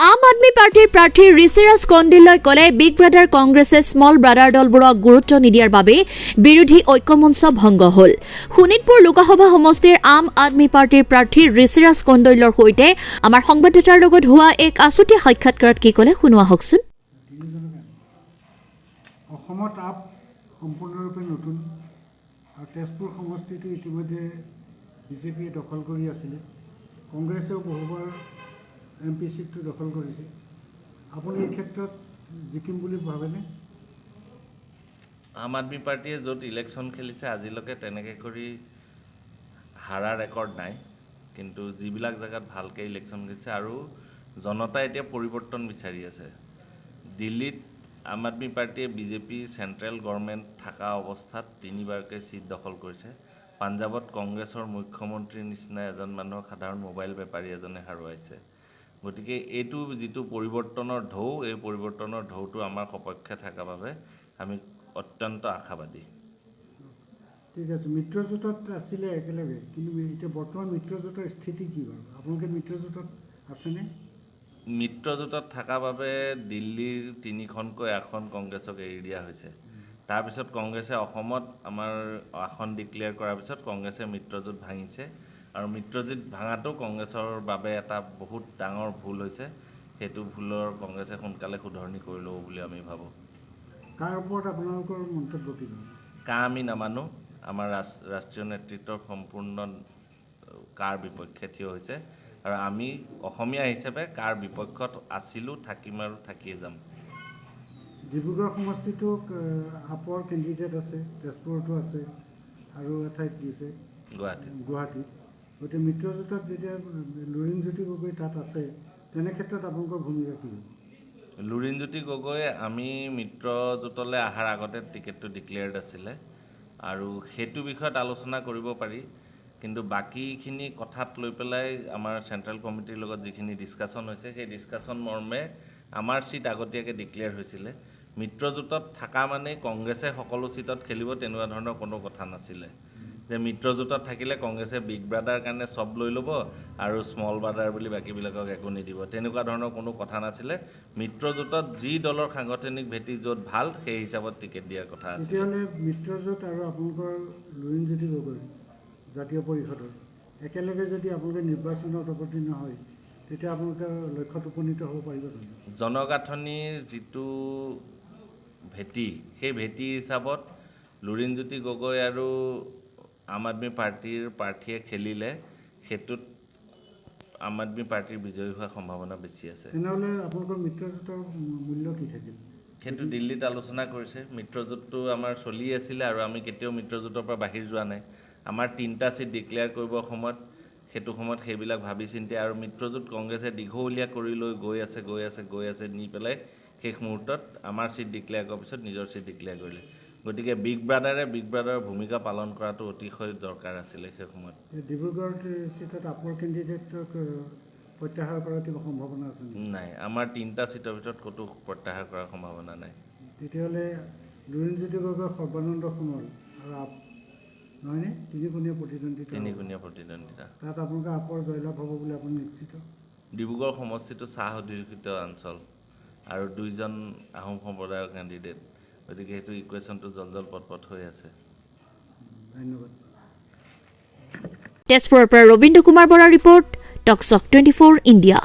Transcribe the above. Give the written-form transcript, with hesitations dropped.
আম আদমি পাৰ্টিৰ প্ৰাৰ্থী ঋষিৰাজ কণ্ডিলই ক'লে বিগ ব্ৰাদাৰ কংগ্ৰেছে স্মল ব্ৰাদাৰ দলবোৰক গুৰুত্ব নিদিয়াৰ বাবে বিৰোধী ঐক্যমঞ্চ ভংগ হ'ল। শোণিতপুৰ লোকসভা সমষ্টিৰ আম আদমি পাৰ্টিৰ প্ৰাৰ্থী ঋষিৰাজ কণ্ডিলৰ সৈতে আমাৰ সংবাদদাতাৰ লগত হোৱা এক আছুতীয়া সাক্ষাৎকাৰত কি ক'লে শুনোৱা হওকচোন। অসমত আপ সম্পূৰ্ণৰূপে নতুন আৰু তেজপুৰ সমষ্টিটো ইতিমধ্যে বিজেপিয়ে দখল কৰি আছিলে। কংগ্ৰেছেও বহুবাৰ MP সিটটো দখল কৰিছে। আপুনি এই ক্ষেত্ৰত জিকিম বুলি ভাবেনে? আম আদমি পাৰ্টিয়ে য'ত ইলেকশ্যন খেলিছে আজিলৈকে তেনেকৈ কৰি হাৰা ৰেকৰ্ড নাই, কিন্তু যিবিলাক জেগাত ভালকৈ ইলেকশ্যন খেলিছে আৰু জনতাই এতিয়া পৰিৱৰ্তন বিচাৰি আছে। দিল্লীত আম আদমি পাৰ্টিয়ে বিজেপি চেণ্ট্ৰেল গভৰ্ণমেণ্ট থকা অৱস্থাত 3বাৰকৈ চিট দখল কৰিছে। পাঞ্জাৱত কংগ্ৰেছৰ মুখ্যমন্ত্ৰীৰ নিচিনা এজন মানুহক সাধাৰণ মোবাইল বেপাৰী এজনে হাৰুৱাইছে। গতিকে এইটো যিটো পৰিৱৰ্তনৰ ঢৌ, এই পৰিৱৰ্তনৰ ঢৌটো আমাৰ সপক্ষে থকা বাবে আমি অত্যন্ত আশাবাদী। ঠিক আছে, মিত্ৰজোঁটত আছিলে একেলগে, কিন্তু এতিয়া বৰ্তমান মিত্ৰজোঁটৰ স্থিতি কি বাৰু? আপোনালোকে মিত্ৰজোঁটত আছেনে? মিত্ৰজোঁটত থকা বাবে দিল্লীৰ 3খনকৈ আসন কংগ্ৰেছক এৰি দিয়া হৈছে। তাৰপিছত কংগ্ৰেছে অসমত আমাৰ আসন ডিক্লেয়াৰ কৰাৰ পিছত কংগ্ৰেছে মিত্ৰজোঁট ভাঙিছে আৰু মিত্ৰজোঁট ভাঙাটো কংগ্ৰেছৰ বাবে এটা বহুত ডাঙৰ ভুল হৈছে। সেইটো ভুলৰ কংগ্ৰেছে সোনকালে শুধৰণি কৰি ল'ব বুলি আমি ভাবোঁ। কাৰ ওপৰত আপোনালোকৰ মন্তব্য কি? আমি নামানো। আমাৰ ৰাষ্ট্ৰীয় নেতৃত্বৰ সম্পূৰ্ণ কাৰ বিপক্ষে থিয় হৈছে আৰু আমি অসমীয়া হিচাপে কাৰ বিপক্ষত আছিলোঁ, থাকিম আৰু থাকিয়ে যাম। ডিব্ৰুগড় সমষ্টিটো আপৰ কেণ্ডিডেট আছে, তেজপুৰতো আছে আৰু এঠাইত দিছে গুৱাহাটীত। গতিকে মিত্ৰজোঁটত যেতিয়া লুৰিণজ্যোতি গগৈ তাত আছে, তেনে ক্ষেত্ৰত আপোনালোকৰ ভূমিকা কি হ'ব? লুৰিণজ্যোতি গগৈ আমি মিত্ৰজোঁটলৈ অহাৰ আগতে টিকেটটো ডিক্লেয়াৰ্ড আছিলে আৰু সেইটো বিষয়ত আলোচনা কৰিব পাৰি, কিন্তু বাকীখিনি কথাত লৈ পেলাই আমাৰ চেণ্ট্ৰেল কমিটিৰ লগত যিখিনি ডিছকাশ্যন হৈছে, সেই ডিছকাশ্যন মৰ্মে আমাৰ চিট আগতীয়াকৈ ডিক্লেয়াৰ হৈছিলে। মিত্ৰজোঁটত থকা মানে কংগ্ৰেছে সকলো চিটত খেলিব তেনেকুৱা ধৰণৰ কোনো কথা নাছিলে। যে মিত্ৰজোঁটত থাকিলে কংগ্ৰেছে বিগ ব্ৰাদাৰ কাৰণে চব লৈ ল'ব আৰু স্মল ব্ৰাদাৰ বুলি বাকীবিলাকক একো নিদিব, তেনেকুৱা ধৰণৰ কোনো কথা নাছিলে। মিত্ৰজোঁটত যি দলৰ সাংগঠনিক ভেটি য'ত ভাল সেই হিচাপত টিকেট দিয়াৰ কথা আছে। তেতিয়াহ'লে মিত্ৰজোঁট আৰু আপোনালোকৰ লুৰিণজ্যোতি গগৈ জাতীয় পৰিষদৰ একেলগে যদি আপোনালোকে নিৰ্বাচনত অৱতীৰ্ণ হয়, তেতিয়া আপোনালোকে লক্ষ্যত উপনীত হ'ব পাৰিব জানো? জনগাঁথনিৰ যিটো ভেটি, সেই ভেটি হিচাপত লুৰিণজ্যোতি গগৈ আৰু আম আদমি পাৰ্টিৰ প্ৰাৰ্থীয়ে খেলিলে সেইটোত আম আদমি পাৰ্টিৰ বিজয়ী হোৱাৰ সম্ভাৱনা বেছি আছে। তেনেহ'লে আপোনালোকৰ মিত্ৰজোঁটৰ মূল্য কি থাকিল? সেইটো দিল্লীত আলোচনা কৰিছে। মিত্ৰজোঁটটো আমাৰ চলি আছিলে আৰু আমি কেতিয়াও মিত্ৰজোঁটৰ পৰা বাহিৰ যোৱা নাই। আমাৰ 3টা চিট ডিক্লেয়াৰ কৰিবৰ সময়ত সেইবিলাক ভাবি চিন্তি আৰু মিত্ৰজোঁট কংগ্ৰেছে দীঘলীয়া কৰি লৈ গৈ আছে নি পেলাই শেষ মুহূৰ্তত আমাৰ চিট ডিক্লেয়াৰ কৰাৰ পিছত নিজৰ চিট ডিক্লেয়াৰ কৰিলে। গতিকে বিগ ব্ৰাদাৰৰ ভূমিকা পালন কৰাটো অতিশয় দৰকাৰ আছিলে সেই সময়ত। ডিব্ৰুগড় চিটত আপৰ কেণ্ডিডেটক প্ৰত্যাহাৰ কৰাৰ কিবা সম্ভাৱনা আছে নেকি? নাই, আমাৰ 3টা চিটৰ ভিতৰত ক'তো প্ৰত্যাহাৰ কৰাৰ সম্ভাৱনা নাই। তেতিয়াহ'লে লুৰিণজ্যোতি গগৈ, সৰ্বানন্দ সোণোৱাল আৰু আপ নহয়নে? তিনিকোণীয়া প্ৰতিদ্বন্দ্বিতা। তাত আপোনালোকে আপৰ জয়লাভ হ'ব বুলি আপুনি নিশ্চিত? ডিব্ৰুগড় সমষ্টিটো চাহ অধিকৃত অঞ্চল আৰু 2জন আহোম সম্প্ৰদায়ৰ কেণ্ডিডেট, গতিকে সেইটো ইকুৱেশ্যনটো জলজল পটপট হৈ আছে। ধন্যবাদ। তেজপুৰৰ পৰা ৰবীন্দ্ৰ কুমাৰ বৰাৰ ৰিপৰ্ট, টকশ্বক 24 ইণ্ডিয়া।